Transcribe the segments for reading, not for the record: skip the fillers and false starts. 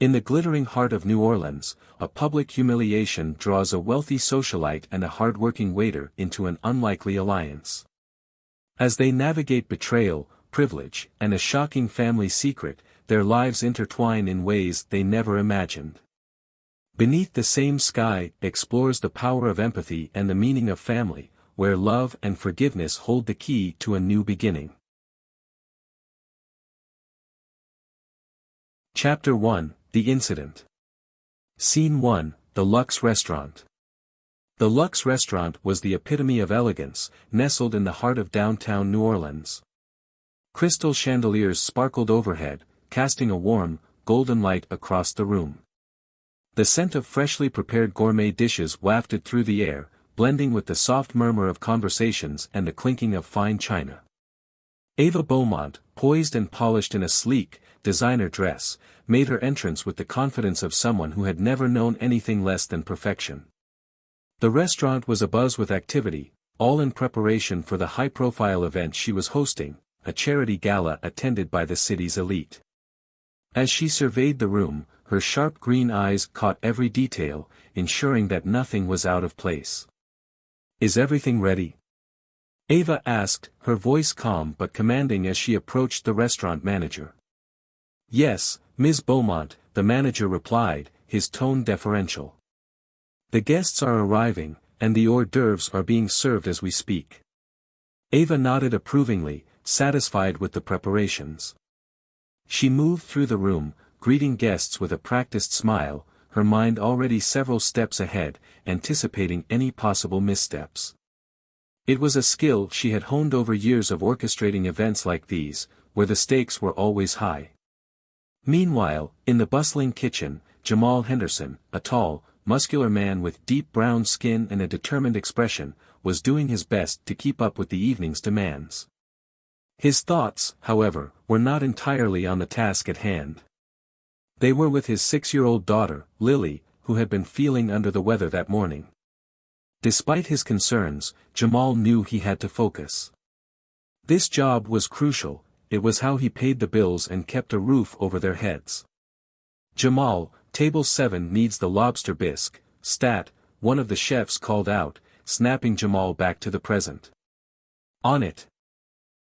In the glittering heart of New Orleans, a public humiliation draws a wealthy socialite and a hard-working waiter into an unlikely alliance. As they navigate betrayal, privilege, and a shocking family secret, their lives intertwine in ways they never imagined. Beneath the Same Sky explores the power of empathy and the meaning of family, where love and forgiveness hold the key to a new beginning. Chapter 1, The Incident. Scene 1, The Luxe Restaurant. The Luxe Restaurant was the epitome of elegance, nestled in the heart of downtown New Orleans. Crystal chandeliers sparkled overhead, casting a warm, golden light across the room. The scent of freshly prepared gourmet dishes wafted through the air, blending with the soft murmur of conversations and the clinking of fine china. Ava Beaumont, poised and polished in a sleek, designer dress, made her entrance with the confidence of someone who had never known anything less than perfection. The restaurant was abuzz with activity, all in preparation for the high-profile event she was hosting, a charity gala attended by the city's elite. As she surveyed the room, her sharp green eyes caught every detail, ensuring that nothing was out of place. "Is everything ready?" Ava asked, her voice calm but commanding as she approached the restaurant manager. "Yes, Ms. Beaumont," the manager replied, his tone deferential. "The guests are arriving, and the hors d'oeuvres are being served as we speak." Ava nodded approvingly, satisfied with the preparations. She moved through the room, greeting guests with a practiced smile, her mind already several steps ahead, anticipating any possible missteps. It was a skill she had honed over years of orchestrating events like these, where the stakes were always high. Meanwhile, in the bustling kitchen, Jamal Henderson, a tall, muscular man with deep brown skin and a determined expression, was doing his best to keep up with the evening's demands. His thoughts, however, were not entirely on the task at hand. They were with his 6-year-old daughter, Lily, who had been feeling under the weather that morning. Despite his concerns, Jamal knew he had to focus. This job was crucial. It was how he paid the bills and kept a roof over their heads. "Jamal, table 7 needs the lobster bisque, stat," one of the chefs called out, snapping Jamal back to the present. "On it."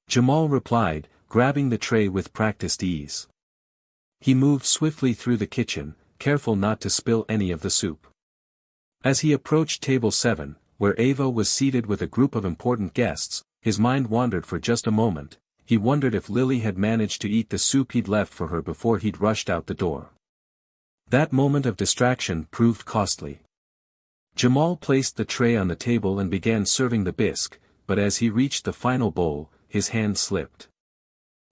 Jamal replied, grabbing the tray with practiced ease. He moved swiftly through the kitchen, careful not to spill any of the soup. As he approached table 7, where Ava was seated with a group of important guests, his mind wandered for just a moment. He wondered if Lily had managed to eat the soup he'd left for her before he'd rushed out the door. That moment of distraction proved costly. Jamal placed the tray on the table and began serving the bisque, but as he reached the final bowl, his hand slipped.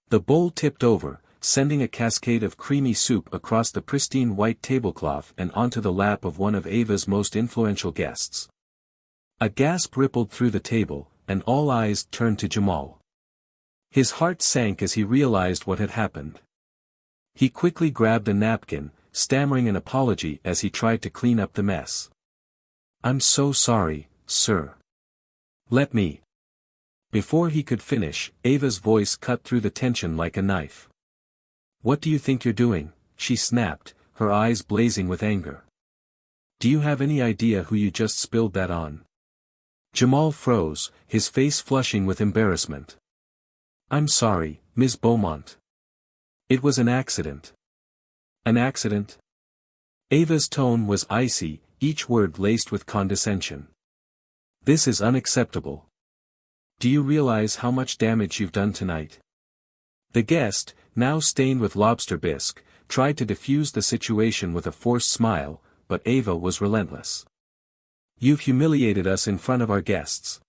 The bowl tipped over, sending a cascade of creamy soup across the pristine white tablecloth and onto the lap of one of Ava's most influential guests. A gasp rippled through the table, and all eyes turned to Jamal. His heart sank as he realized what had happened. He quickly grabbed a napkin, stammering an apology as he tried to clean up the mess. "I'm so sorry, sir. Let me." Before he could finish, Ava's voice cut through the tension like a knife. "What do you think you're doing?" she snapped, her eyes blazing with anger. "Do you have any idea who you just spilled that on?" Jamal froze, his face flushing with embarrassment. "I'm sorry, Ms. Beaumont. It was an accident." "An accident?" Ava's tone was icy, each word laced with condescension. "This is unacceptable. Do you realize how much damage you've done tonight?" The guest, now stained with lobster bisque, tried to defuse the situation with a forced smile, but Ava was relentless. "You've humiliated us in front of our guests.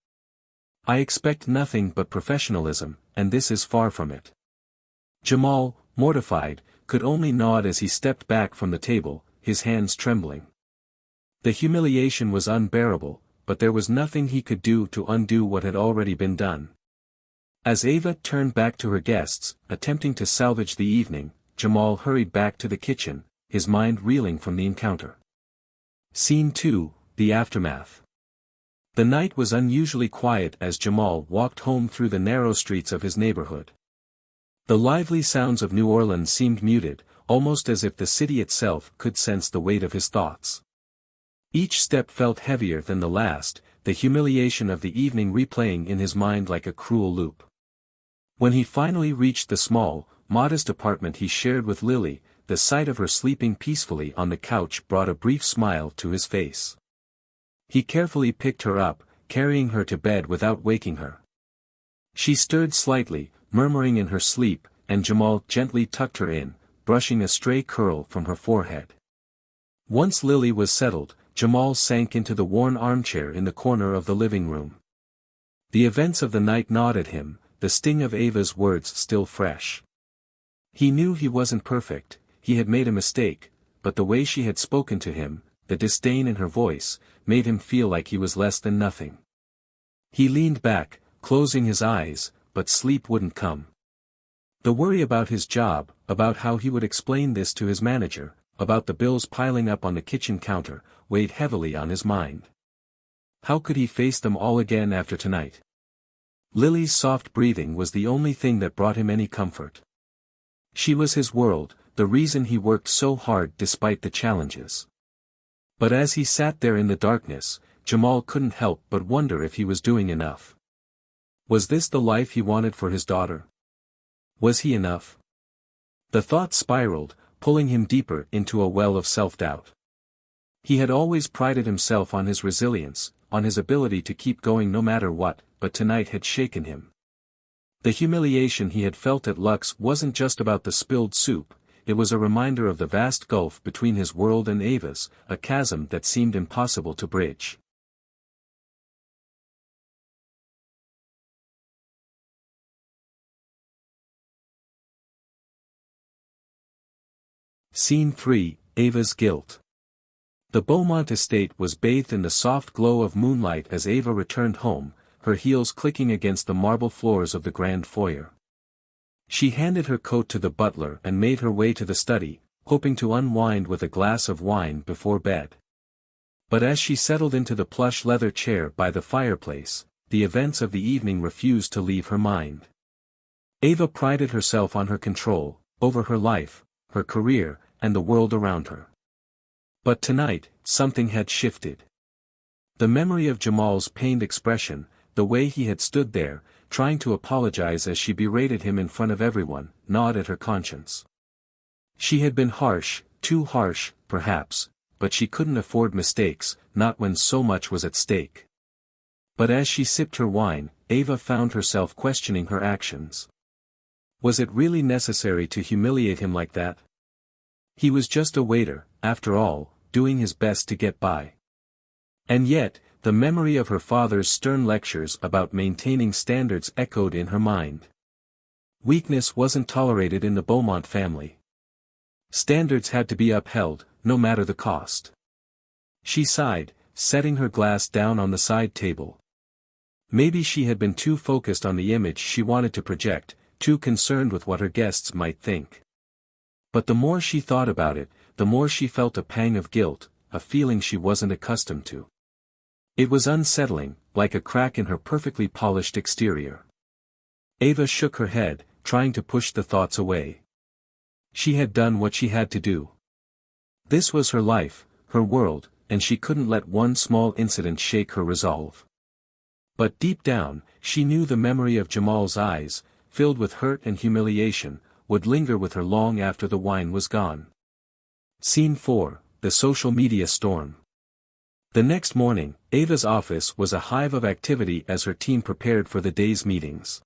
I expect nothing but professionalism, and this is far from it." Jamal, mortified, could only nod as he stepped back from the table, his hands trembling. The humiliation was unbearable, but there was nothing he could do to undo what had already been done. As Ava turned back to her guests, attempting to salvage the evening, Jamal hurried back to the kitchen, his mind reeling from the encounter. Scene 2, The Aftermath. The night was unusually quiet as Jamal walked home through the narrow streets of his neighborhood. The lively sounds of New Orleans seemed muted, almost as if the city itself could sense the weight of his thoughts. Each step felt heavier than the last, the humiliation of the evening replaying in his mind like a cruel loop. When he finally reached the small, modest apartment he shared with Lily, the sight of her sleeping peacefully on the couch brought a brief smile to his face. He carefully picked her up, carrying her to bed without waking her. She stirred slightly, murmuring in her sleep, and Jamal gently tucked her in, brushing a stray curl from her forehead. Once Lily was settled, Jamal sank into the worn armchair in the corner of the living room. The events of the night gnawed at him, the sting of Ava's words still fresh. He knew he wasn't perfect, he had made a mistake, but the way she had spoken to him, the disdain in her voice, made him feel like he was less than nothing. He leaned back, closing his eyes, but sleep wouldn't come. The worry about his job, about how he would explain this to his manager, about the bills piling up on the kitchen counter, weighed heavily on his mind. How could he face them all again after tonight? Lily's soft breathing was the only thing that brought him any comfort. She was his world, the reason he worked so hard despite the challenges. But as he sat there in the darkness, Jamal couldn't help but wonder if he was doing enough. Was this the life he wanted for his daughter? Was he enough? The thought spiraled, pulling him deeper into a well of self-doubt. He had always prided himself on his resilience, on his ability to keep going no matter what, but tonight had shaken him. The humiliation he had felt at Lux wasn't just about the spilled soup, it was a reminder of the vast gulf between his world and Ava's, a chasm that seemed impossible to bridge. Scene 3, Ava's Guilt. The Beaumont estate was bathed in the soft glow of moonlight as Ava returned home, her heels clicking against the marble floors of the grand foyer. She handed her coat to the butler and made her way to the study, hoping to unwind with a glass of wine before bed. But as she settled into the plush leather chair by the fireplace, the events of the evening refused to leave her mind. Ava prided herself on her control, over her life, her career, and the world around her. But tonight, something had shifted. The memory of Jamal's pained expression, the way he had stood there, trying to apologize as she berated him in front of everyone, gnawed at her conscience. She had been harsh, too harsh, perhaps, but she couldn't afford mistakes, not when so much was at stake. But as she sipped her wine, Ava found herself questioning her actions. Was it really necessary to humiliate him like that? He was just a waiter, after all, doing his best to get by. And yet, the memory of her father's stern lectures about maintaining standards echoed in her mind. Weakness wasn't tolerated in the Beaumont family. Standards had to be upheld, no matter the cost. She sighed, setting her glass down on the side table. Maybe she had been too focused on the image she wanted to project, too concerned with what her guests might think. But the more she thought about it, the more she felt a pang of guilt, a feeling she wasn't accustomed to. It was unsettling, like a crack in her perfectly polished exterior. Ava shook her head, trying to push the thoughts away. She had done what she had to do. This was her life, her world, and she couldn't let one small incident shake her resolve. But deep down, she knew the memory of Jamal's eyes, filled with hurt and humiliation, would linger with her long after the wine was gone. Scene 4, The Social Media Storm. The next morning, Ava's office was a hive of activity as her team prepared for the day's meetings.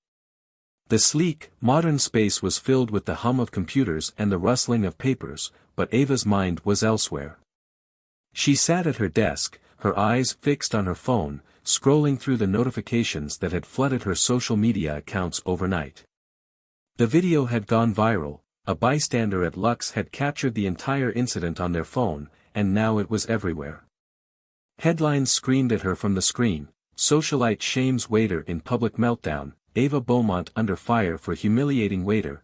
The sleek, modern space was filled with the hum of computers and the rustling of papers, but Ava's mind was elsewhere. She sat at her desk, her eyes fixed on her phone, scrolling through the notifications that had flooded her social media accounts overnight. The video had gone viral, a bystander at Lux had captured the entire incident on their phone, and now it was everywhere. Headlines screamed at her from the screen: socialite shames waiter in public meltdown, Ava Beaumont under fire for humiliating waiter,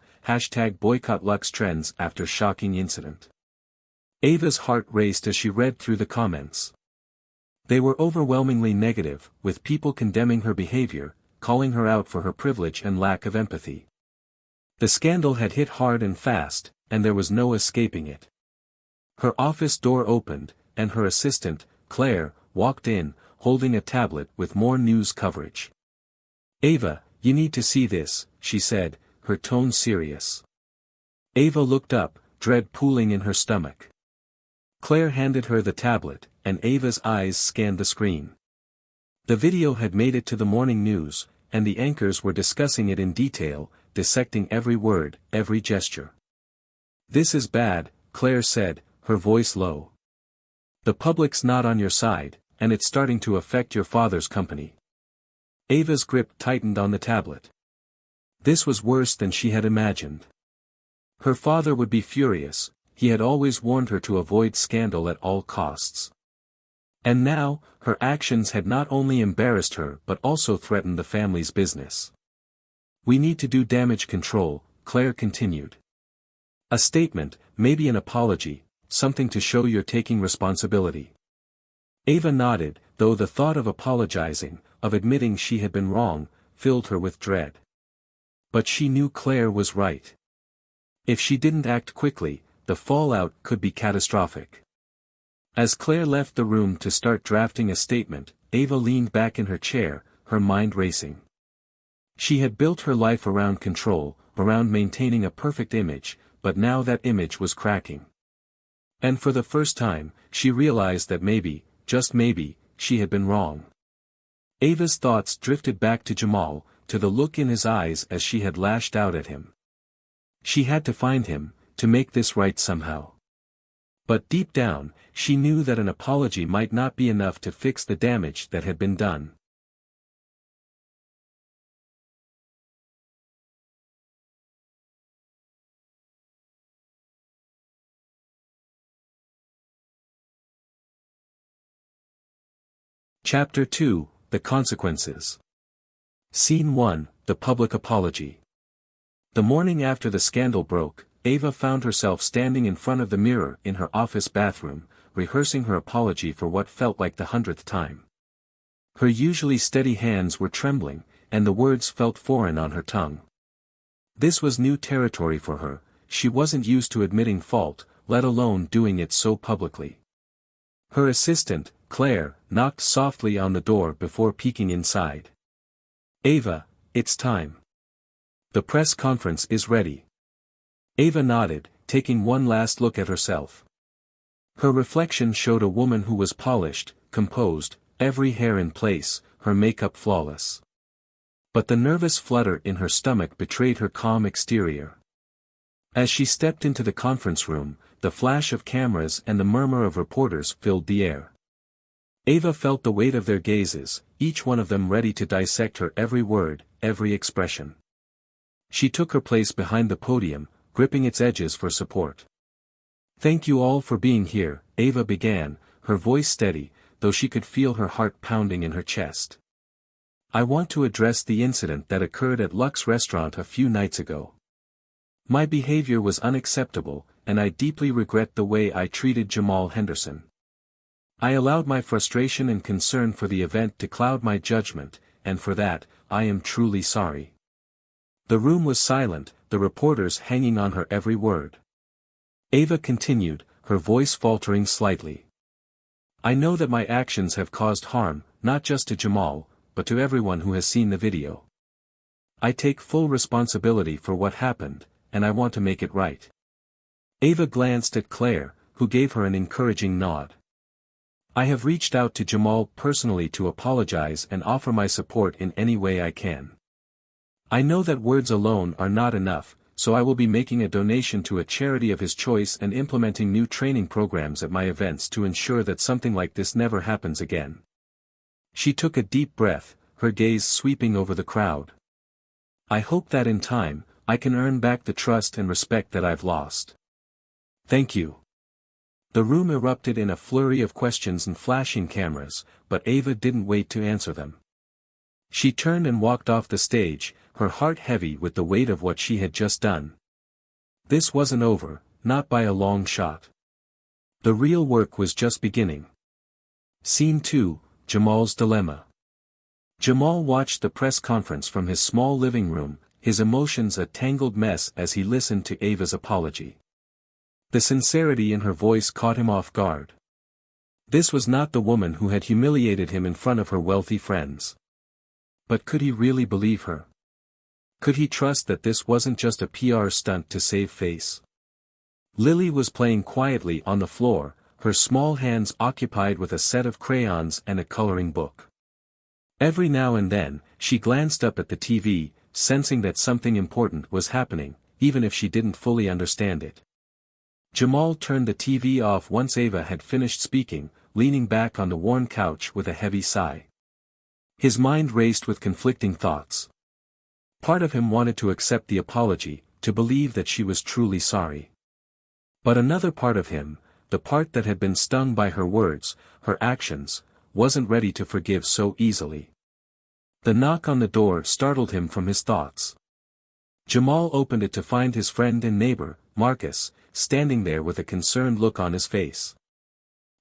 #boycott Lux trends after shocking incident. Ava's heart raced as she read through the comments. They were overwhelmingly negative, with people condemning her behavior, calling her out for her privilege and lack of empathy. The scandal had hit hard and fast, and there was no escaping it. Her office door opened, and her assistant, Claire, walked in, holding a tablet with more news coverage. "Ava, you need to see this," she said, her tone serious. Ava looked up, dread pooling in her stomach. Claire handed her the tablet, and Ava's eyes scanned the screen. The video had made it to the morning news, and the anchors were discussing it in detail, dissecting every word, every gesture. "This is bad," Claire said, her voice low. "The public's not on your side, and it's starting to affect your father's company." Ava's grip tightened on the tablet. This was worse than she had imagined. Her father would be furious, he had always warned her to avoid scandal at all costs. And now, her actions had not only embarrassed her but also threatened the family's business. "We need to do damage control," Claire continued. "A statement, maybe an apology, something to show you're taking responsibility." Ava nodded, though the thought of apologizing, of admitting she had been wrong, filled her with dread. But she knew Claire was right. If she didn't act quickly, the fallout could be catastrophic. As Claire left the room to start drafting a statement, Ava leaned back in her chair, her mind racing. She had built her life around control, around maintaining a perfect image, but now that image was cracking. And for the first time, she realized that maybe, just maybe, she had been wrong. Ava's thoughts drifted back to Jamal, to the look in his eyes as she had lashed out at him. She had to find him, to make this right somehow. But deep down, she knew that an apology might not be enough to fix the damage that had been done. Chapter 2, The Consequences. Scene 1, The Public Apology. The morning after the scandal broke, Ava found herself standing in front of the mirror in her office bathroom, rehearsing her apology for what felt like the 100th time. Her usually steady hands were trembling, and the words felt foreign on her tongue. This was new territory for her, she wasn't used to admitting fault, let alone doing it so publicly. Her assistant, Claire, knocked softly on the door before peeking inside. "Ava, it's time. The press conference is ready." Ava nodded, taking one last look at herself. Her reflection showed a woman who was polished, composed, every hair in place, her makeup flawless. But the nervous flutter in her stomach betrayed her calm exterior. As she stepped into the conference room, the flash of cameras and the murmur of reporters filled the air. Ava felt the weight of their gazes, each one of them ready to dissect her every word, every expression. She took her place behind the podium, gripping its edges for support. "Thank you all for being here," Ava began, her voice steady, though she could feel her heart pounding in her chest. "I want to address the incident that occurred at Lux Restaurant a few nights ago. My behavior was unacceptable, and I deeply regret the way I treated Jamal Henderson. I allowed my frustration and concern for the event to cloud my judgment, and for that, I am truly sorry." The room was silent, the reporters hanging on her every word. Ava continued, her voice faltering slightly. "I know that my actions have caused harm, not just to Jamal, but to everyone who has seen the video. I take full responsibility for what happened, and I want to make it right." Ava glanced at Claire, who gave her an encouraging nod. "I have reached out to Jamal personally to apologize and offer my support in any way I can. I know that words alone are not enough, so I will be making a donation to a charity of his choice and implementing new training programs at my events to ensure that something like this never happens again." She took a deep breath, her gaze sweeping over the crowd. "I hope that in time, I can earn back the trust and respect that I've lost. Thank you." The room erupted in a flurry of questions and flashing cameras, but Ava didn't wait to answer them. She turned and walked off the stage, her heart heavy with the weight of what she had just done. This wasn't over, not by a long shot. The real work was just beginning. Scene 2, Jamal's Dilemma. Jamal watched the press conference from his small living room, his emotions a tangled mess as he listened to Ava's apology. The sincerity in her voice caught him off guard. This was not the woman who had humiliated him in front of her wealthy friends. But could he really believe her? Could he trust that this wasn't just a PR stunt to save face? Lily was playing quietly on the floor, her small hands occupied with a set of crayons and a coloring book. Every now and then, she glanced up at the TV, sensing that something important was happening, even if she didn't fully understand it. Jamal turned the TV off once Ava had finished speaking, leaning back on the worn couch with a heavy sigh. His mind raced with conflicting thoughts. Part of him wanted to accept the apology, to believe that she was truly sorry. But another part of him, the part that had been stung by her words, her actions, wasn't ready to forgive so easily. The knock on the door startled him from his thoughts. Jamal opened it to find his friend and neighbor, Marcus, standing there with a concerned look on his face.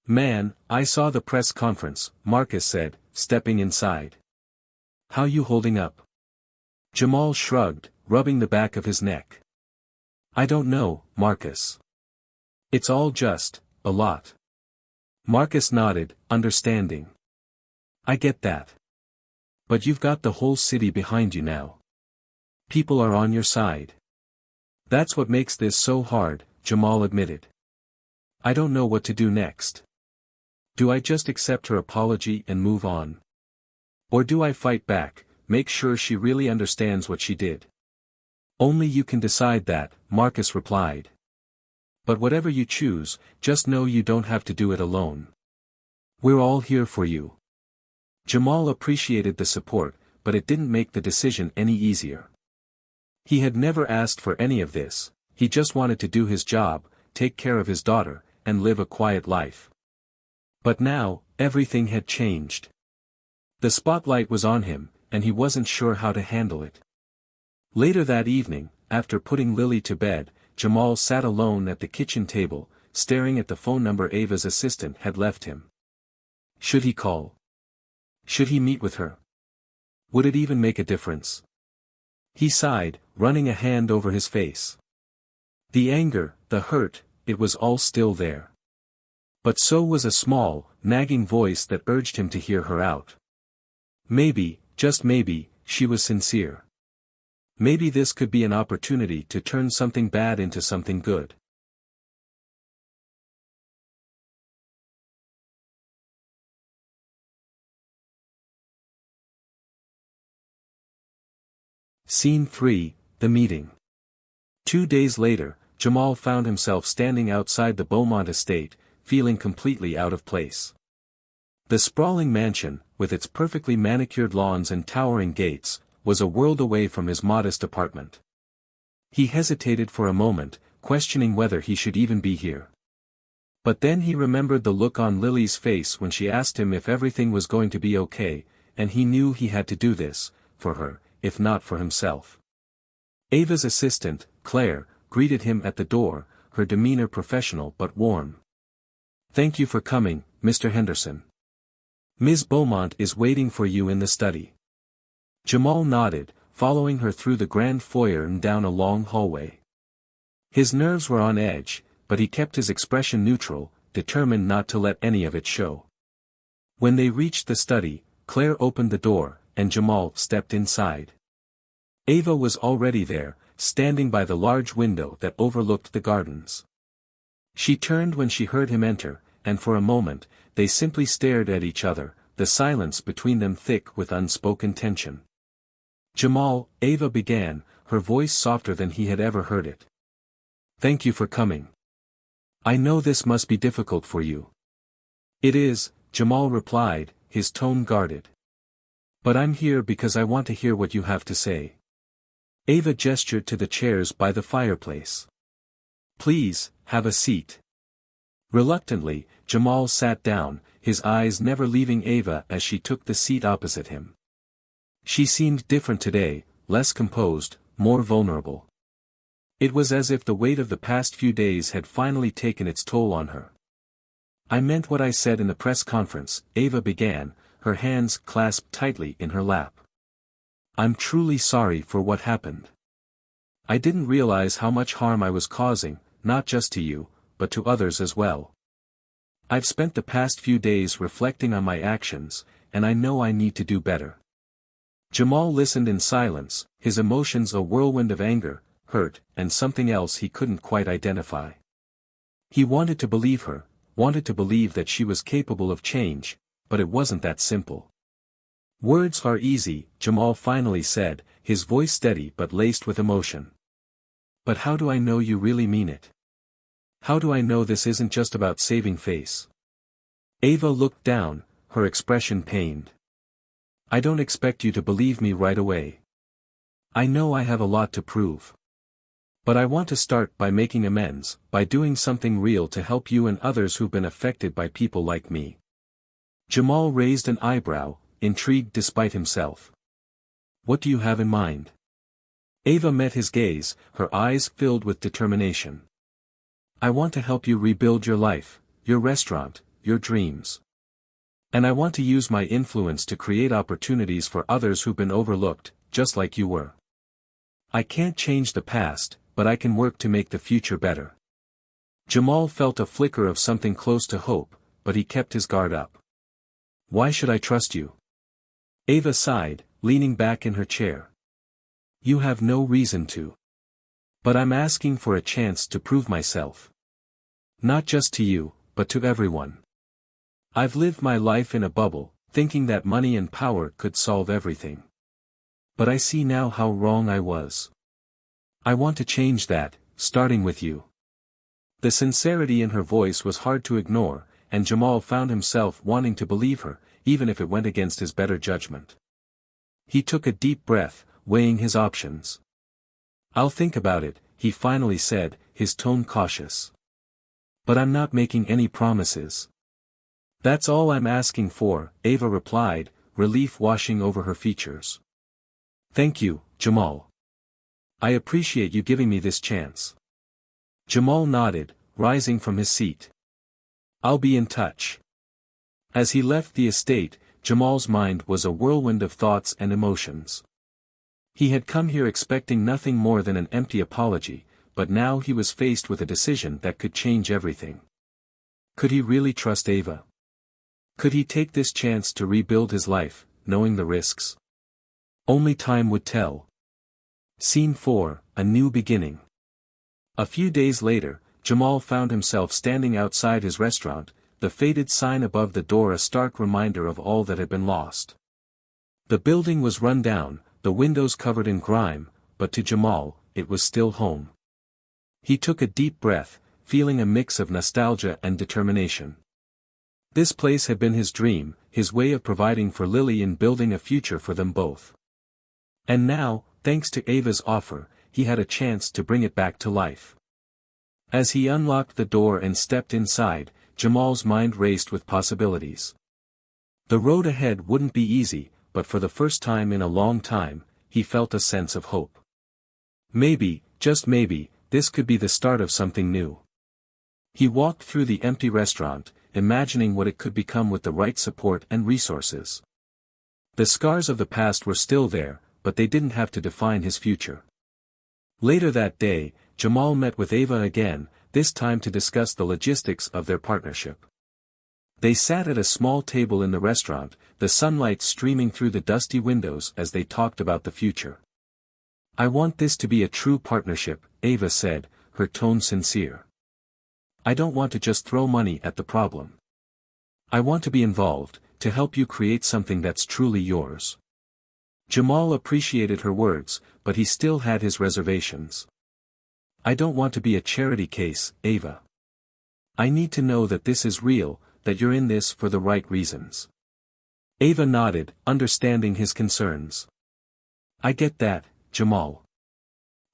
"Man, I saw the press conference," Marcus said, stepping inside. "How you holding up?" Jamal shrugged, rubbing the back of his neck. "I don't know, Marcus. It's all just, a lot." Marcus nodded, understanding. "I get that. But you've got the whole city behind you now. People are on your side. That's what makes this so hard," Jamal admitted. "I don't know what to do next. Do I just accept her apology and move on? Or do I fight back, make sure she really understands what she did?" "Only you can decide that," Marcus replied. "But whatever you choose, just know you don't have to do it alone. We're all here for you." Jamal appreciated the support, but it didn't make the decision any easier. He had never asked for any of this, he just wanted to do his job, take care of his daughter, and live a quiet life. But now, everything had changed. The spotlight was on him, and he wasn't sure how to handle it. Later that evening, after putting Lily to bed, Jamal sat alone at the kitchen table, staring at the phone number Ava's assistant had left him. Should he call? Should he meet with her? Would it even make a difference? He sighed, running a hand over his face. The anger, the hurt, it was all still there. But so was a small, nagging voice that urged him to hear her out. Maybe, just maybe, she was sincere. Maybe this could be an opportunity to turn something bad into something good. Scene 3, The Meeting. 2 days later, Jamal found himself standing outside the Beaumont estate, feeling completely out of place. The sprawling mansion, with its perfectly manicured lawns and towering gates, was a world away from his modest apartment. He hesitated for a moment, questioning whether he should even be here. But then he remembered the look on Lily's face when she asked him if everything was going to be okay, and he knew he had to do this, for her, if not for himself. Ava's assistant, Claire, greeted him at the door, her demeanor professional but warm. "Thank you for coming, Mr. Henderson. Ms. Beaumont is waiting for you in the study." Jamal nodded, following her through the grand foyer and down a long hallway. His nerves were on edge, but he kept his expression neutral, determined not to let any of it show. When they reached the study, Claire opened the door, and Jamal stepped inside. Ava was already there, standing by the large window that overlooked the gardens. She turned when she heard him enter, and for a moment, they simply stared at each other, the silence between them thick with unspoken tension. "Jamal," Ava began, her voice softer than he had ever heard it. "Thank you for coming. I know this must be difficult for you." "It is," Jamal replied, his tone guarded. "But I'm here because I want to hear what you have to say." Ava gestured to the chairs by the fireplace. "Please, have a seat." Reluctantly, Jamal sat down, his eyes never leaving Ava as she took the seat opposite him. She seemed different today, less composed, more vulnerable. It was as if the weight of the past few days had finally taken its toll on her. "I meant what I said in the press conference," Ava began, her hands clasped tightly in her lap. "I'm truly sorry for what happened. I didn't realize how much harm I was causing, not just to you, but to others as well. I've spent the past few days reflecting on my actions, and I know I need to do better. Jamal listened in silence, his emotions a whirlwind of anger, hurt, and something else he couldn't quite identify. He wanted to believe her, wanted to believe that she was capable of change, but it wasn't that simple. Words are easy, Jamal finally said, his voice steady but laced with emotion. But how do I know you really mean it? How do I know this isn't just about saving face? Ava looked down, her expression pained. I don't expect you to believe me right away. I know I have a lot to prove. But I want to start by making amends, by doing something real to help you and others who've been affected by people like me. Jamal raised an eyebrow, intrigued despite himself. What do you have in mind? Ava met his gaze, her eyes filled with determination. I want to help you rebuild your life, your restaurant, your dreams. And I want to use my influence to create opportunities for others who've been overlooked, just like you were. I can't change the past, but I can work to make the future better. Jamal felt a flicker of something close to hope, but he kept his guard up. Why should I trust you? Ava sighed, leaning back in her chair. You have no reason to. But I'm asking for a chance to prove myself. Not just to you, but to everyone. I've lived my life in a bubble, thinking that money and power could solve everything. But I see now how wrong I was. I want to change that, starting with you. The sincerity in her voice was hard to ignore, and Jamal found himself wanting to believe her, even if it went against his better judgment. He took a deep breath, weighing his options. I'll think about it, he finally said, his tone cautious. But I'm not making any promises. That's all I'm asking for, Ava replied, relief washing over her features. Thank you, Jamal. I appreciate you giving me this chance. Jamal nodded, rising from his seat. I'll be in touch. As he left the estate, Jamal's mind was a whirlwind of thoughts and emotions. He had come here expecting nothing more than an empty apology, but now he was faced with a decision that could change everything. Could he really trust Ava? Could he take this chance to rebuild his life, knowing the risks? Only time would tell. Scene 4, A New Beginning. A few days later, Jamal found himself standing outside his restaurant, the faded sign above the door a stark reminder of all that had been lost. The building was run down, the windows covered in grime, but to Jamal, it was still home. He took a deep breath, feeling a mix of nostalgia and determination. This place had been his dream, his way of providing for Lily and building a future for them both. And now, thanks to Ava's offer, he had a chance to bring it back to life. As he unlocked the door and stepped inside, Jamal's mind raced with possibilities. The road ahead wouldn't be easy, but for the first time in a long time, he felt a sense of hope. Maybe, just maybe, this could be the start of something new. He walked through the empty restaurant, imagining what it could become with the right support and resources. The scars of the past were still there, but they didn't have to define his future. Later that day, Jamal met with Ava again, this time to discuss the logistics of their partnership. They sat at a small table in the restaurant, the sunlight streaming through the dusty windows as they talked about the future. I want this to be a true partnership, Ava said, her tone sincere. I don't want to just throw money at the problem. I want to be involved, to help you create something that's truly yours. Jamal appreciated her words, but he still had his reservations. I don't want to be a charity case, Ava. I need to know that this is real, that you're in this for the right reasons. Ava nodded, understanding his concerns. I get that, Jamal.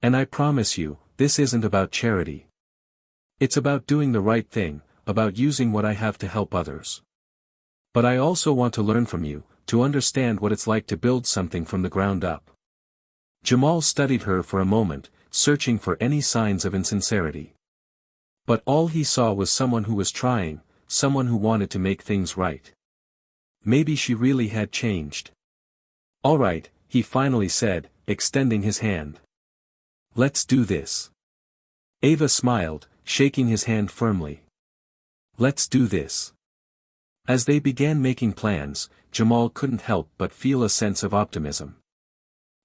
And I promise you, this isn't about charity. It's about doing the right thing, about using what I have to help others. But I also want to learn from you, to understand what it's like to build something from the ground up. Jamal studied her for a moment, searching for any signs of insincerity. But all he saw was someone who was trying, someone who wanted to make things right. Maybe she really had changed. All right, he finally said, extending his hand. Let's do this. Ava smiled, shaking his hand firmly. "Let's do this." As they began making plans, Jamal couldn't help but feel a sense of optimism.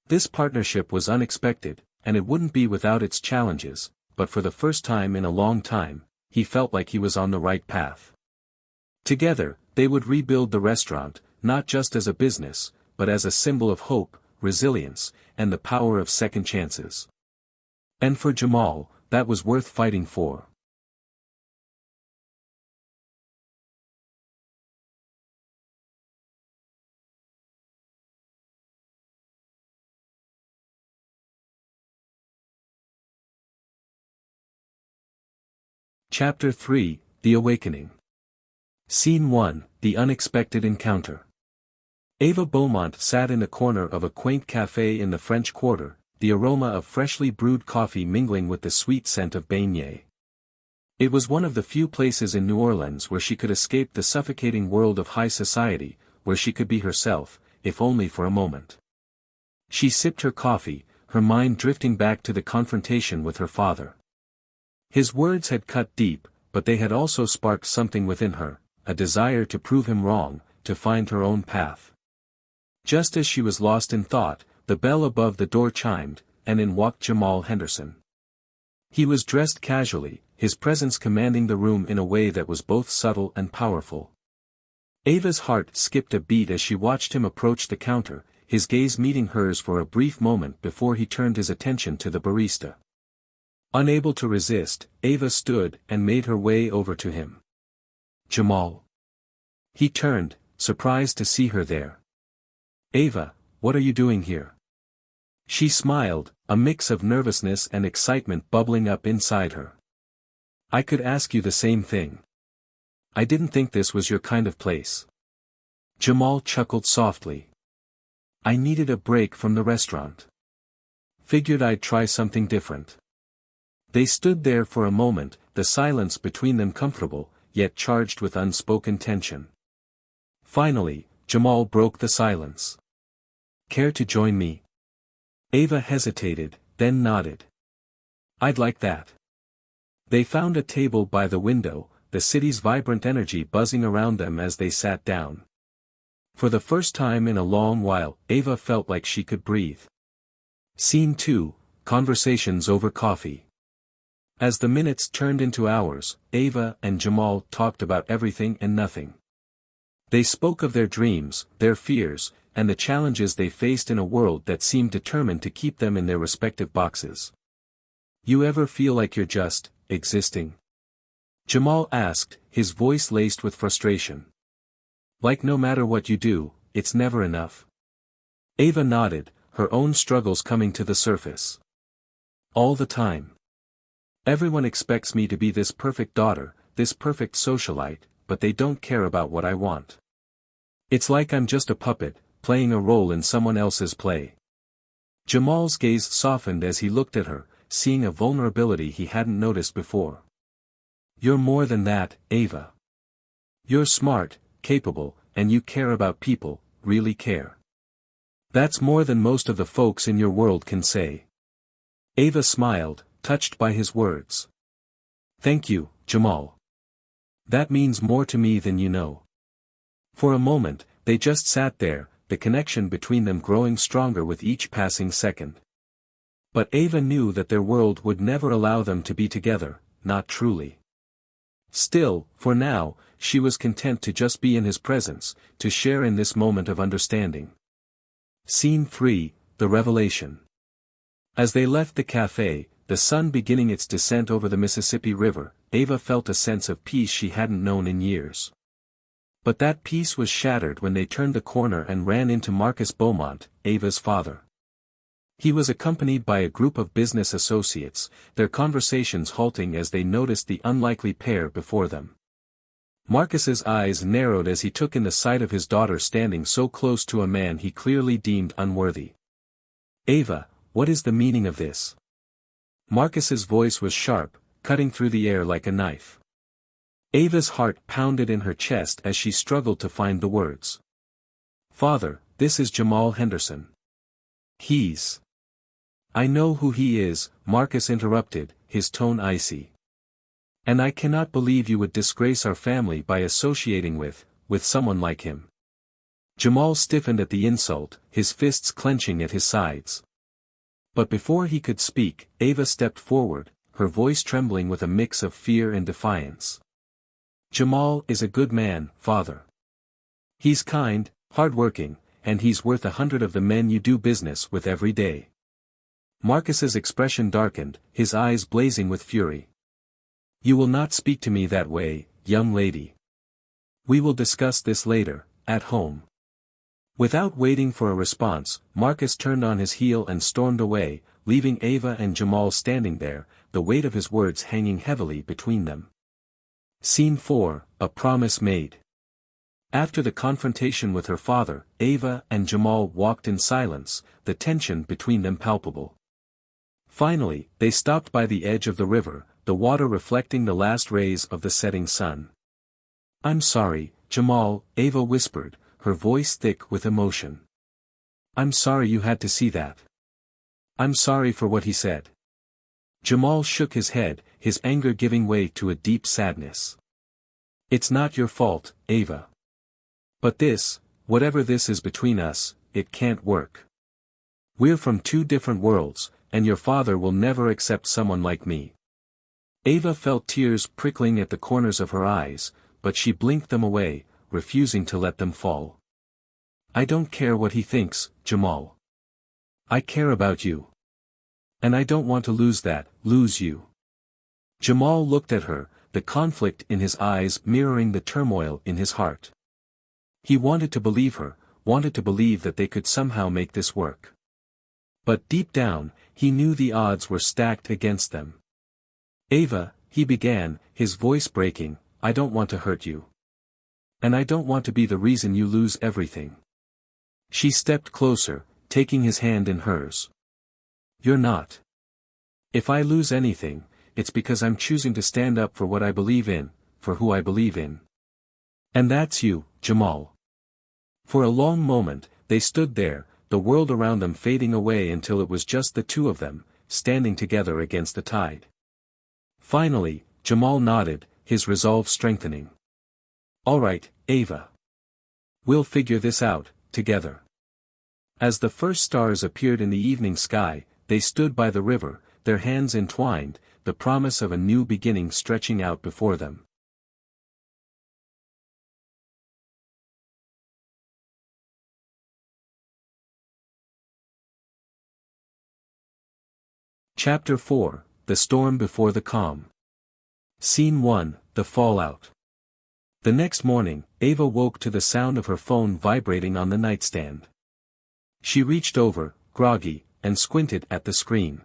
This partnership was unexpected, and it wouldn't be without its challenges, but for the first time in a long time, he felt like he was on the right path. Together, they would rebuild the restaurant, not just as a business, but as a symbol of hope, resilience, and the power of second chances. And for Jamal, that was worth fighting for. Chapter 3, The Awakening. Scene 1, The Unexpected Encounter. Ava Beaumont sat in a corner of a quaint café in the French Quarter, the aroma of freshly brewed coffee mingling with the sweet scent of beignets. It was one of the few places in New Orleans where she could escape the suffocating world of high society, where she could be herself, if only for a moment. She sipped her coffee, her mind drifting back to the confrontation with her father. His words had cut deep, but they had also sparked something within her, a desire to prove him wrong, to find her own path. Just as she was lost in thought, the bell above the door chimed, and in walked Jamal Henderson. He was dressed casually, his presence commanding the room in a way that was both subtle and powerful. Ava's heart skipped a beat as she watched him approach the counter, his gaze meeting hers for a brief moment before he turned his attention to the barista. Unable to resist, Ava stood and made her way over to him. "Jamal." He turned, surprised to see her there. "Ava, what are you doing here?" She smiled, a mix of nervousness and excitement bubbling up inside her. "I could ask you the same thing. I didn't think this was your kind of place." Jamal chuckled softly. "I needed a break from the restaurant. Figured I'd try something different." They stood there for a moment, the silence between them comfortable, yet charged with unspoken tension. Finally, Jamal broke the silence. "Care to join me?" Ava hesitated, then nodded. "I'd like that." They found a table by the window, the city's vibrant energy buzzing around them as they sat down. For the first time in a long while, Ava felt like she could breathe. Scene 2, Conversations over Coffee. As the minutes turned into hours, Ava and Jamal talked about everything and nothing. They spoke of their dreams, their fears, and the challenges they faced in a world that seemed determined to keep them in their respective boxes. "You ever feel like you're just existing?" Jamal asked, his voice laced with frustration. "Like no matter what you do, it's never enough?" Ava nodded, her own struggles coming to the surface. "All the time. Everyone expects me to be this perfect daughter, this perfect socialite, but they don't care about what I want. It's like I'm just a puppet, playing a role in someone else's play." Jamal's gaze softened as he looked at her, seeing a vulnerability he hadn't noticed before. "You're more than that, Ava. You're smart, capable, and you care about people, really care. That's more than most of the folks in your world can say." Ava smiled, touched by his words. "Thank you, Jamal. That means more to me than you know." For a moment, they just sat there, the connection between them growing stronger with each passing second. But Ava knew that their world would never allow them to be together, not truly. Still, for now, she was content to just be in his presence, to share in this moment of understanding. Scene 3, The Revelation. As they left the café, the sun beginning its descent over the Mississippi River, Ava felt a sense of peace she hadn't known in years. But that peace was shattered when they turned the corner and ran into Marcus Beaumont, Ava's father. He was accompanied by a group of business associates, their conversations halting as they noticed the unlikely pair before them. Marcus's eyes narrowed as he took in the sight of his daughter standing so close to a man he clearly deemed unworthy. "Ava, what is the meaning of this?" Marcus's voice was sharp, cutting through the air like a knife. Ava's heart pounded in her chest as she struggled to find the words. "Father, this is Jamal Henderson. He's—" "I know who he is," Marcus interrupted, his tone icy. And I cannot believe you would disgrace our family by associating with someone like him. Jamal stiffened at the insult, his fists clenching at his sides. But before he could speak, Ava stepped forward, her voice trembling with a mix of fear and defiance. Jamal is a good man, father. He's kind, hardworking, and he's worth 100 of the men you do business with every day. Marcus's expression darkened, his eyes blazing with fury. You will not speak to me that way, young lady. We will discuss this later, at home. Without waiting for a response, Marcus turned on his heel and stormed away, leaving Ava and Jamal standing there, the weight of his words hanging heavily between them. Scene 4, A Promise Made. After the confrontation with her father, Ava and Jamal walked in silence, the tension between them palpable. Finally, they stopped by the edge of the river, the water reflecting the last rays of the setting sun. I'm sorry, Jamal, Ava whispered, her voice thick with emotion. I'm sorry you had to see that. I'm sorry for what he said. Jamal shook his head, his anger giving way to a deep sadness. It's not your fault, Ava. But this, whatever this is between us, it can't work. We're from two different worlds, and your father will never accept someone like me. Ava felt tears prickling at the corners of her eyes, but she blinked them away, refusing to let them fall. I don't care what he thinks, Jamal. I care about you. And I don't want to lose you. Jamal looked at her, the conflict in his eyes mirroring the turmoil in his heart. He wanted to believe her, wanted to believe that they could somehow make this work. But deep down, he knew the odds were stacked against them. Ava, he began, his voice breaking, I don't want to hurt you. And I don't want to be the reason you lose everything. She stepped closer, taking his hand in hers. You're not. If I lose anything, it's because I'm choosing to stand up for what I believe in, for who I believe in. And that's you, Jamal. For a long moment, they stood there, the world around them fading away until it was just the two of them, standing together against the tide. Finally, Jamal nodded, his resolve strengthening. All right, Ava. We'll figure this out, together. As the first stars appeared in the evening sky, they stood by the river, their hands entwined, the promise of a new beginning stretching out before them. Chapter 4, The Storm Before the Calm. Scene 1, The Fallout. The next morning, Ava woke to the sound of her phone vibrating on the nightstand. She reached over, groggy, and squinted at the screen.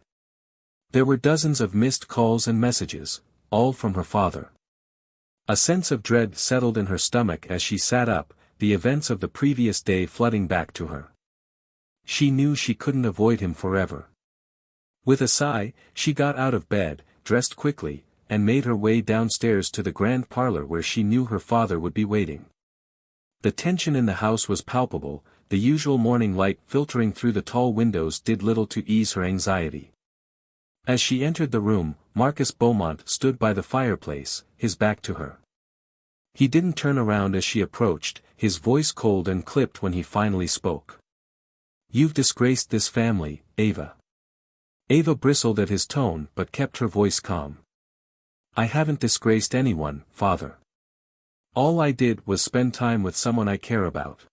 There were dozens of missed calls and messages, all from her father. A sense of dread settled in her stomach as she sat up, the events of the previous day flooding back to her. She knew she couldn't avoid him forever. With a sigh, she got out of bed, dressed quickly, and made her way downstairs to the grand parlor where she knew her father would be waiting. The tension in the house was palpable, the usual morning light filtering through the tall windows did little to ease her anxiety. As she entered the room, Marcus Beaumont stood by the fireplace, his back to her. He didn't turn around as she approached, his voice cold and clipped when he finally spoke. You've disgraced this family, Ava. Ava bristled at his tone but kept her voice calm. I haven't disgraced anyone, father. All I did was spend time with someone I care about.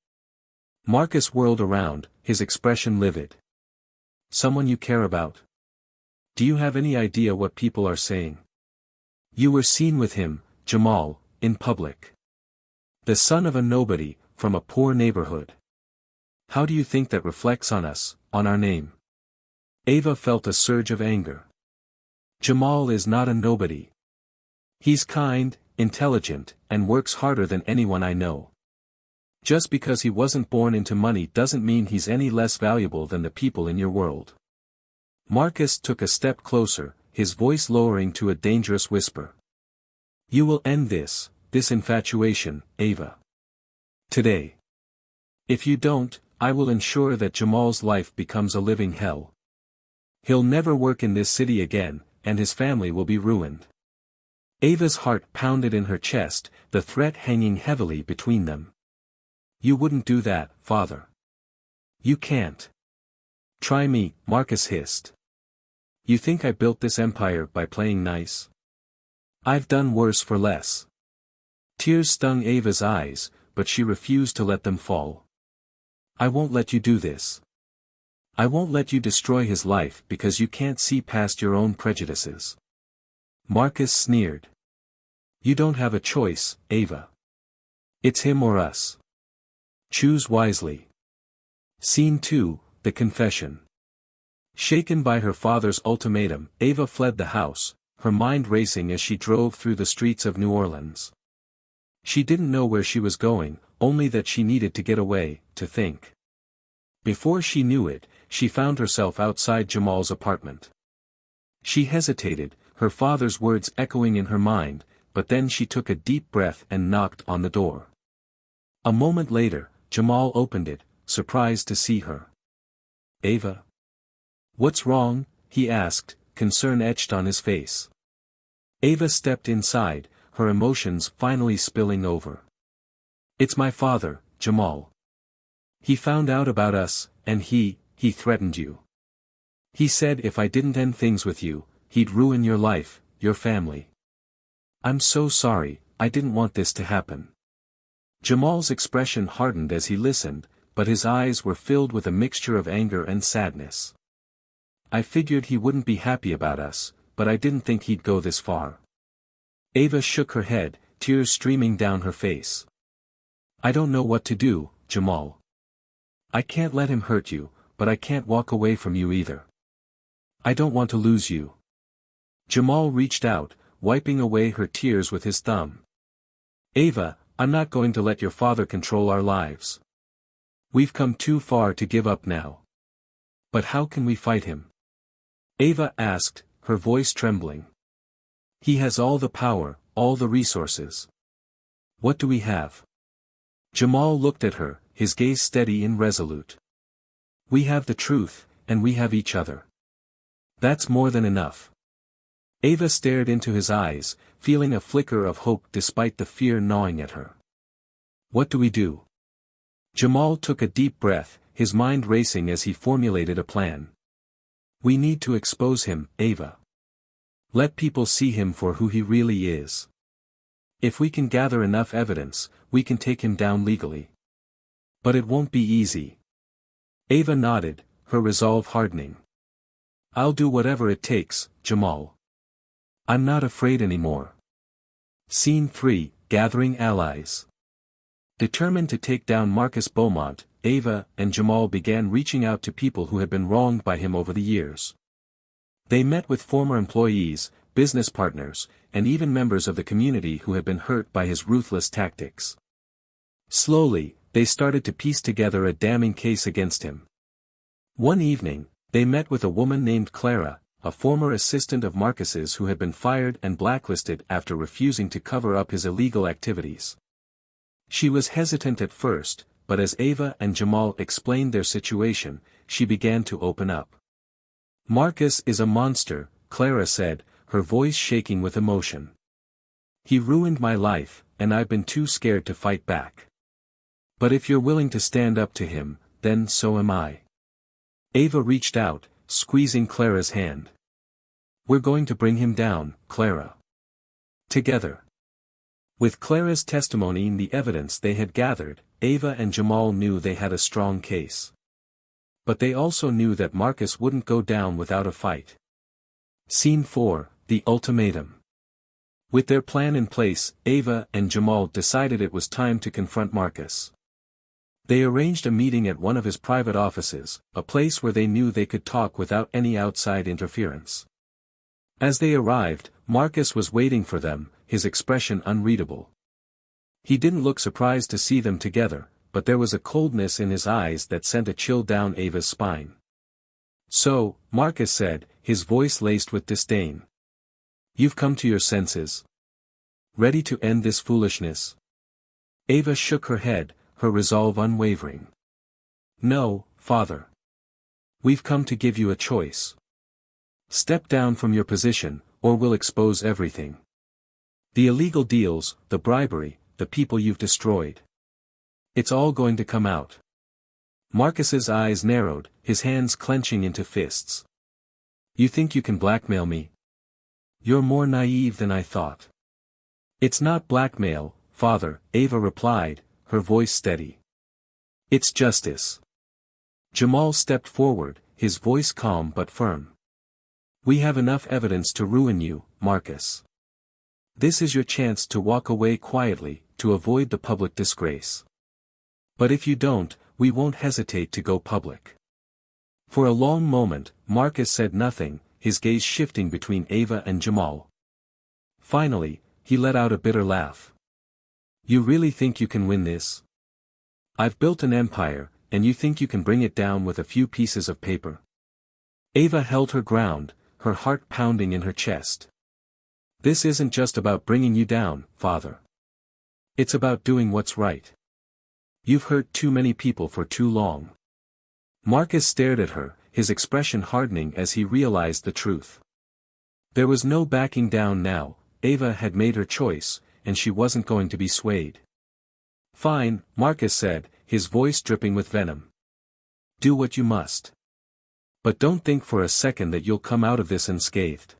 Marcus whirled around, his expression livid. Someone you care about? Do you have any idea what people are saying? You were seen with him, Jamal, in public. The son of a nobody, from a poor neighborhood. How do you think that reflects on us, on our name? Ava felt a surge of anger. Jamal is not a nobody. He's kind, intelligent, and works harder than anyone I know. Just because he wasn't born into money doesn't mean he's any less valuable than the people in your world. Marcus took a step closer, his voice lowering to a dangerous whisper. You will end this infatuation, Ava. Today. If you don't, I will ensure that Jamal's life becomes a living hell. He'll never work in this city again, and his family will be ruined. Ava's heart pounded in her chest, the threat hanging heavily between them. You wouldn't do that, father. You can't. Try me, Marcus hissed. You think I built this empire by playing nice? I've done worse for less. Tears stung Ava's eyes, but she refused to let them fall. I won't let you do this. I won't let you destroy his life because you can't see past your own prejudices. Marcus sneered. You don't have a choice, Ava. It's him or us. Choose wisely. Scene 2, The Confession. Shaken by her father's ultimatum, Ava fled the house, her mind racing as she drove through the streets of New Orleans. She didn't know where she was going, only that she needed to get away, to think. Before she knew it, she found herself outside Jamal's apartment. She hesitated, her father's words echoing in her mind, but then she took a deep breath and knocked on the door. A moment later, Jamal opened it, surprised to see her. Ava? What's wrong? He asked, concern etched on his face. Ava stepped inside, her emotions finally spilling over. It's my father, Jamal. He found out about us, and he threatened you. He said if I didn't end things with you, he'd ruin your life, your family. I'm so sorry, I didn't want this to happen. Jamal's expression hardened as he listened, but his eyes were filled with a mixture of anger and sadness. I figured he wouldn't be happy about us, but I didn't think he'd go this far. Ava shook her head, tears streaming down her face. I don't know what to do, Jamal. I can't let him hurt you, but I can't walk away from you either. I don't want to lose you. Jamal reached out, wiping away her tears with his thumb. Ava, I'm not going to let your father control our lives. We've come too far to give up now. But how can we fight him? Ava asked, her voice trembling. He has all the power, all the resources. What do we have? Jamal looked at her, his gaze steady and resolute. We have the truth, and we have each other. That's more than enough. Ava stared into his eyes, feeling a flicker of hope despite the fear gnawing at her. What do we do? Jamal took a deep breath, his mind racing as he formulated a plan. We need to expose him, Ava. Let people see him for who he really is. If we can gather enough evidence, we can take him down legally. But it won't be easy. Ava nodded, her resolve hardening. I'll do whatever it takes, Jamal. I'm not afraid anymore. Scene 3, Gathering Allies. Determined to take down Marcus Beaumont, Ava and Jamal began reaching out to people who had been wronged by him over the years. They met with former employees, business partners, and even members of the community who had been hurt by his ruthless tactics. Slowly, they started to piece together a damning case against him. One evening, they met with a woman named Clara, a former assistant of Marcus's who had been fired and blacklisted after refusing to cover up his illegal activities. She was hesitant at first, but as Ava and Jamal explained their situation, she began to open up. Marcus is a monster, Clara said, her voice shaking with emotion. He ruined my life, and I've been too scared to fight back. But if you're willing to stand up to him, then so am I. Ava reached out, squeezing Clara's hand. We're going to bring him down, Clara. Together. With Clara's testimony and the evidence they had gathered, Ava and Jamal knew they had a strong case. But they also knew that Marcus wouldn't go down without a fight. Scene 4, The Ultimatum. With their plan in place, Ava and Jamal decided it was time to confront Marcus. They arranged a meeting at one of his private offices, a place where they knew they could talk without any outside interference. As they arrived, Marcus was waiting for them, his expression unreadable. He didn't look surprised to see them together, but there was a coldness in his eyes that sent a chill down Ava's spine. So, Marcus said, his voice laced with disdain. You've come to your senses. Ready to end this foolishness? Ava shook her head, her resolve unwavering. No, father. We've come to give you a choice. Step down from your position, or we'll expose everything. The illegal deals, the bribery, the people you've destroyed. It's all going to come out. Marcus's eyes narrowed, his hands clenching into fists. You think you can blackmail me? You're more naive than I thought. It's not blackmail, father, Ava replied, her voice steady. It's justice. Jamal stepped forward, his voice calm but firm. We have enough evidence to ruin you, Marcus. This is your chance to walk away quietly, to avoid the public disgrace. But if you don't, we won't hesitate to go public. For a long moment, Marcus said nothing, his gaze shifting between Ava and Jamal. Finally, he let out a bitter laugh. You really think you can win this? I've built an empire, and you think you can bring it down with a few pieces of paper? Ava held her ground, her heart pounding in her chest. This isn't just about bringing you down, father. It's about doing what's right. You've hurt too many people for too long. Marcus stared at her, his expression hardening as he realized the truth. There was no backing down now, Ava had made her choice, and she wasn't going to be swayed. Fine, Marcus said, his voice dripping with venom. Do what you must. But don't think for a second that you'll come out of this unscathed.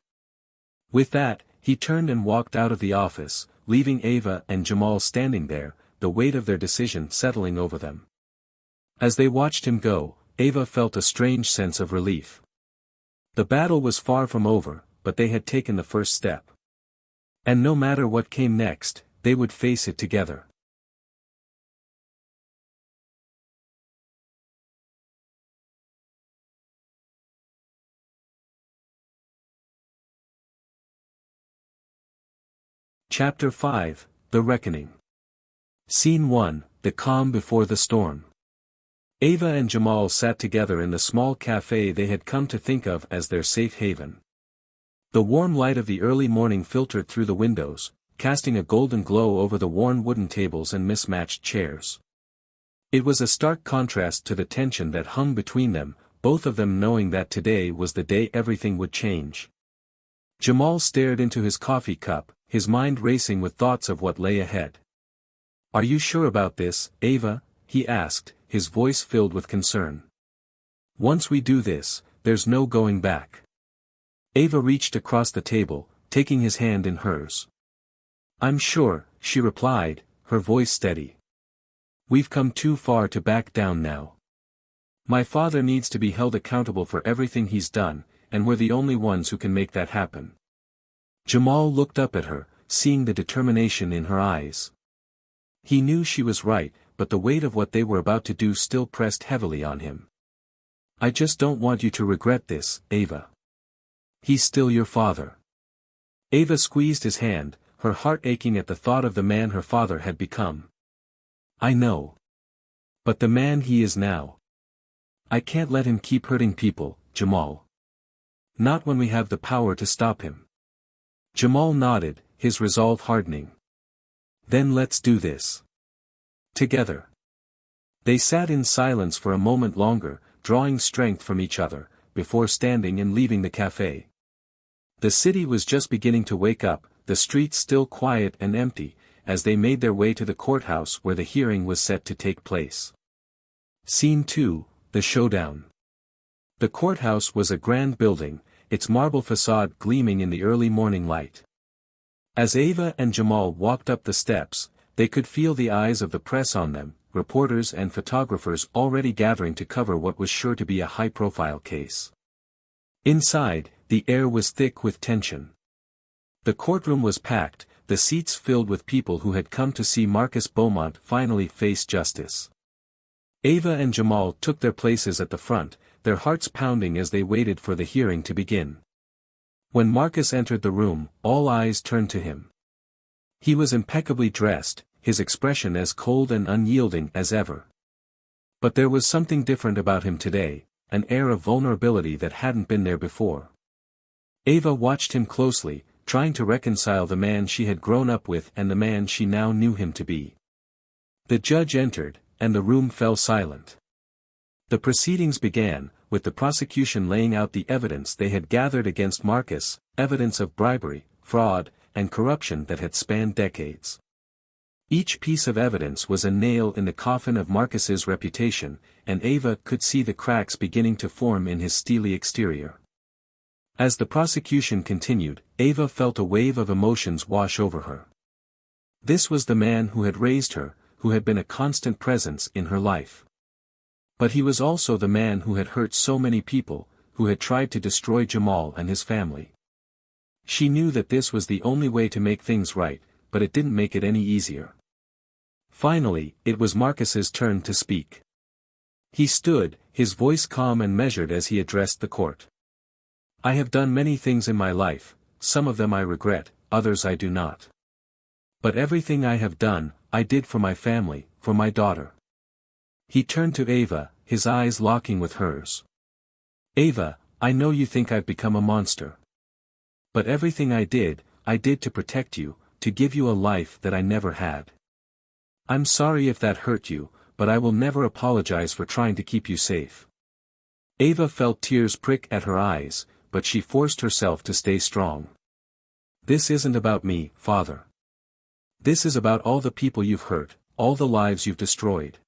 With that, he turned and walked out of the office, leaving Ava and Jamal standing there, the weight of their decision settling over them. As they watched him go, Ava felt a strange sense of relief. The battle was far from over, but they had taken the first step. And no matter what came next, they would face it together. Chapter 5, The Reckoning. Scene 1, The Calm Before the Storm. Ava and Jamal sat together in the small cafe they had come to think of as their safe haven. The warm light of the early morning filtered through the windows, casting a golden glow over the worn wooden tables and mismatched chairs. It was a stark contrast to the tension that hung between them, both of them knowing that today was the day everything would change. Jamal stared into his coffee cup, his mind racing with thoughts of what lay ahead. Are you sure about this, Ava? He asked, his voice filled with concern. Once we do this, there's no going back. Ava reached across the table, taking his hand in hers. I'm sure, she replied, her voice steady. We've come too far to back down now. My father needs to be held accountable for everything he's done, and we're the only ones who can make that happen. Jamal looked up at her, seeing the determination in her eyes. He knew she was right, but the weight of what they were about to do still pressed heavily on him. I just don't want you to regret this, Ava. He's still your father. Ava squeezed his hand, her heart aching at the thought of the man her father had become. I know. But the man he is now. I can't let him keep hurting people, Jamal. Not when we have the power to stop him. Jamal nodded, his resolve hardening. Then let's do this. Together. They sat in silence for a moment longer, drawing strength from each other, before standing and leaving the cafe. The city was just beginning to wake up, the streets still quiet and empty, as they made their way to the courthouse where the hearing was set to take place. Scene 2, The Showdown. The courthouse was a grand building, its marble facade gleaming in the early morning light. As Ava and Jamal walked up the steps, they could feel the eyes of the press on them, reporters and photographers already gathering to cover what was sure to be a high-profile case. Inside, the air was thick with tension. The courtroom was packed, the seats filled with people who had come to see Marcus Beaumont finally face justice. Ava and Jamal took their places at the front, their hearts pounding as they waited for the hearing to begin. When Marcus entered the room, all eyes turned to him. He was impeccably dressed, his expression as cold and unyielding as ever. But there was something different about him today, an air of vulnerability that hadn't been there before. Ava watched him closely, trying to reconcile the man she had grown up with and the man she now knew him to be. The judge entered, and the room fell silent. The proceedings began, with the prosecution laying out the evidence they had gathered against Marcus, evidence of bribery, fraud, and corruption that had spanned decades. Each piece of evidence was a nail in the coffin of Marcus's reputation, and Ava could see the cracks beginning to form in his steely exterior. As the prosecution continued, Ava felt a wave of emotions wash over her. This was the man who had raised her, who had been a constant presence in her life. But he was also the man who had hurt so many people, who had tried to destroy Jamal and his family. She knew that this was the only way to make things right, but it didn't make it any easier. Finally, it was Marcus's turn to speak. He stood, his voice calm and measured as he addressed the court. "I have done many things in my life, some of them I regret, others I do not. But everything I have done, I did for my family, for my daughter." He turned to Ava, his eyes locking with hers. "Ava, I know you think I've become a monster. But everything I did to protect you, to give you a life that I never had. I'm sorry if that hurt you, but I will never apologize for trying to keep you safe." Ava felt tears prick at her eyes, but she forced herself to stay strong. "This isn't about me, Father. This is about all the people you've hurt, all the lives you've destroyed.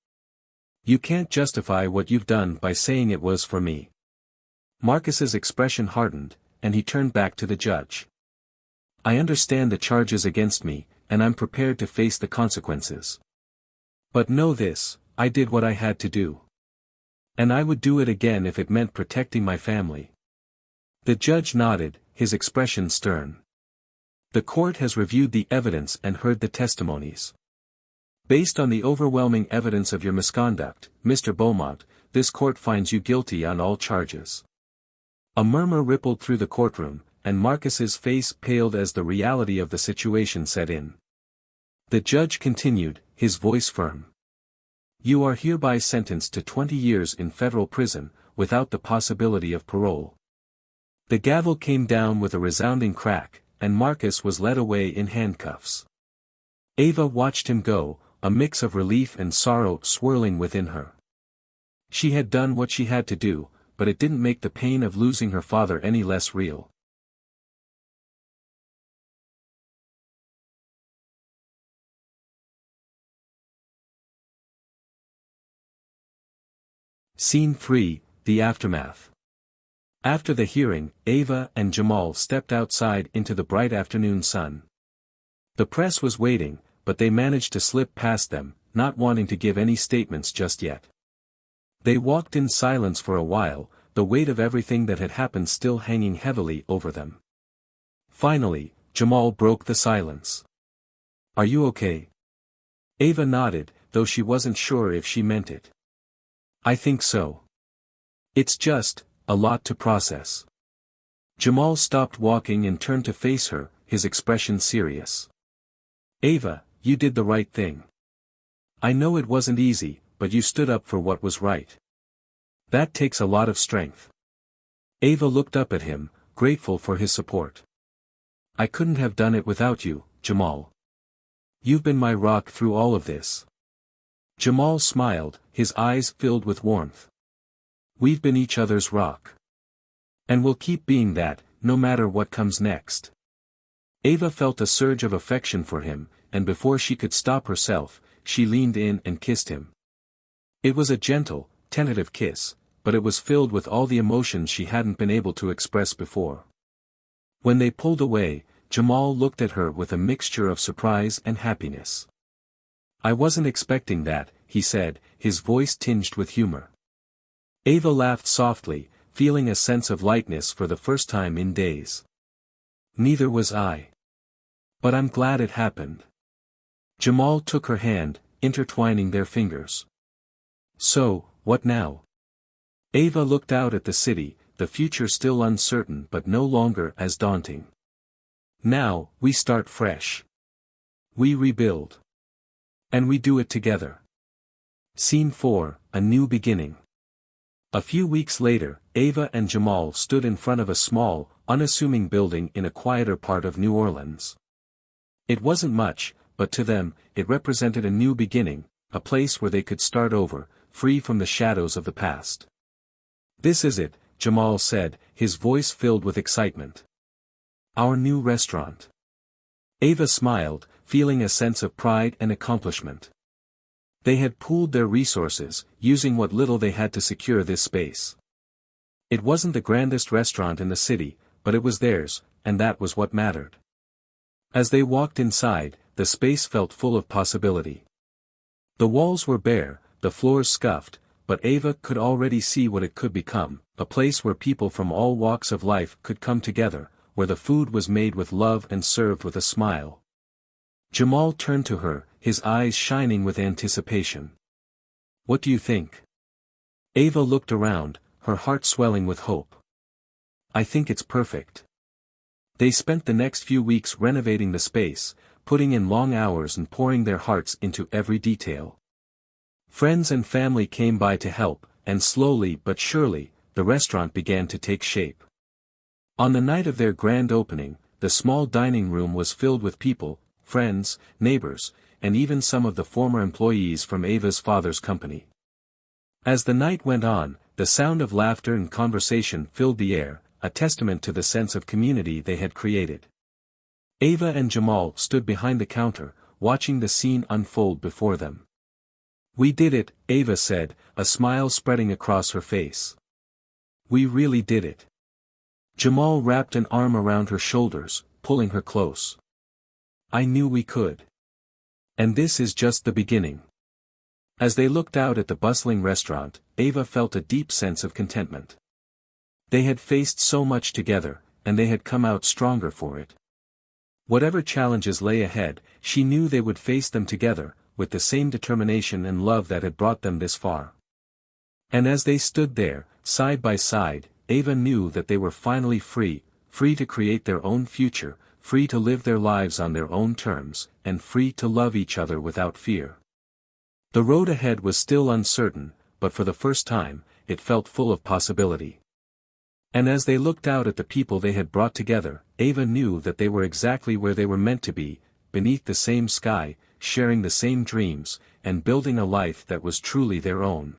You can't justify what you've done by saying it was for me." Marcus's expression hardened, and he turned back to the judge. "I understand the charges against me, and I'm prepared to face the consequences. But know this, I did what I had to do. And I would do it again if it meant protecting my family." The judge nodded, his expression stern. "The court has reviewed the evidence and heard the testimonies. Based on the overwhelming evidence of your misconduct, Mr. Beaumont, this court finds you guilty on all charges." A murmur rippled through the courtroom, and Marcus's face paled as the reality of the situation set in. The judge continued, his voice firm. "You are hereby sentenced to 20 years in federal prison, without the possibility of parole." The gavel came down with a resounding crack, and Marcus was led away in handcuffs. Ava watched him go, a mix of relief and sorrow swirling within her. She had done what she had to do, but it didn't make the pain of losing her father any less real. Scene 3, The Aftermath. After the hearing, Ava and Jamal stepped outside into the bright afternoon sun. The press was waiting, but they managed to slip past them, not wanting to give any statements just yet. They walked in silence for a while, the weight of everything that had happened still hanging heavily over them. Finally, Jamal broke the silence. "Are you okay?" Ava nodded, though she wasn't sure if she meant it. "I think so. It's just, a lot to process." Jamal stopped walking and turned to face her, his expression serious. "Ava, you did the right thing. I know it wasn't easy, but you stood up for what was right. That takes a lot of strength." Ava looked up at him, grateful for his support. "I couldn't have done it without you, Jamal. You've been my rock through all of this." Jamal smiled, his eyes filled with warmth. "We've been each other's rock. And we'll keep being that, no matter what comes next." Ava felt a surge of affection for him, and before she could stop herself, she leaned in and kissed him. It was a gentle, tentative kiss, but it was filled with all the emotions she hadn't been able to express before. When they pulled away, Jamal looked at her with a mixture of surprise and happiness. "I wasn't expecting that," he said, his voice tinged with humor. Ava laughed softly, feeling a sense of lightness for the first time in days. "Neither was I. But I'm glad it happened." Jamal took her hand, intertwining their fingers. "So, what now?" Ava looked out at the city, the future still uncertain but no longer as daunting. "Now, we start fresh. We rebuild. And we do it together." Scene 4, A New Beginning. A few weeks later, Ava and Jamal stood in front of a small, unassuming building in a quieter part of New Orleans. It wasn't much, but to them, it represented a new beginning, a place where they could start over, free from the shadows of the past. "This is it," Jamal said, his voice filled with excitement. "Our new restaurant. Ava smiled, feeling a sense of pride and accomplishment. They had pooled their resources, using what little they had to secure this space. It wasn't the grandest restaurant in the city, but it was theirs, and that was what mattered. As they walked inside, the space felt full of possibility. The walls were bare, the floors scuffed, but Ava could already see what it could become, a place where people from all walks of life could come together, where the food was made with love and served with a smile. Jamal turned to her, his eyes shining with anticipation. "What do you think?" Ava looked around, her heart swelling with hope. "I think it's perfect." They spent the next few weeks renovating the space, putting in long hours and pouring their hearts into every detail. Friends and family came by to help, and slowly but surely, the restaurant began to take shape. On the night of their grand opening, the small dining room was filled with people, friends, neighbors, and even some of the former employees from Ava's father's company. As the night went on, the sound of laughter and conversation filled the air, a testament to the sense of community they had created. Ava and Jamal stood behind the counter, watching the scene unfold before them. "We did it," Ava said, a smile spreading across her face. "We really did it." Jamal wrapped an arm around her shoulders, pulling her close. "I knew we could. And this is just the beginning." As they looked out at the bustling restaurant, Ava felt a deep sense of contentment. They had faced so much together, and they had come out stronger for it. Whatever challenges lay ahead, she knew they would face them together, with the same determination and love that had brought them this far. And as they stood there, side by side, Ava knew that they were finally free to create their own future, free to live their lives on their own terms, and free to love each other without fear. The road ahead was still uncertain, but for the first time, it felt full of possibility. And as they looked out at the people they had brought together, Ava knew that they were exactly where they were meant to be, beneath the same sky, sharing the same dreams, and building a life that was truly their own.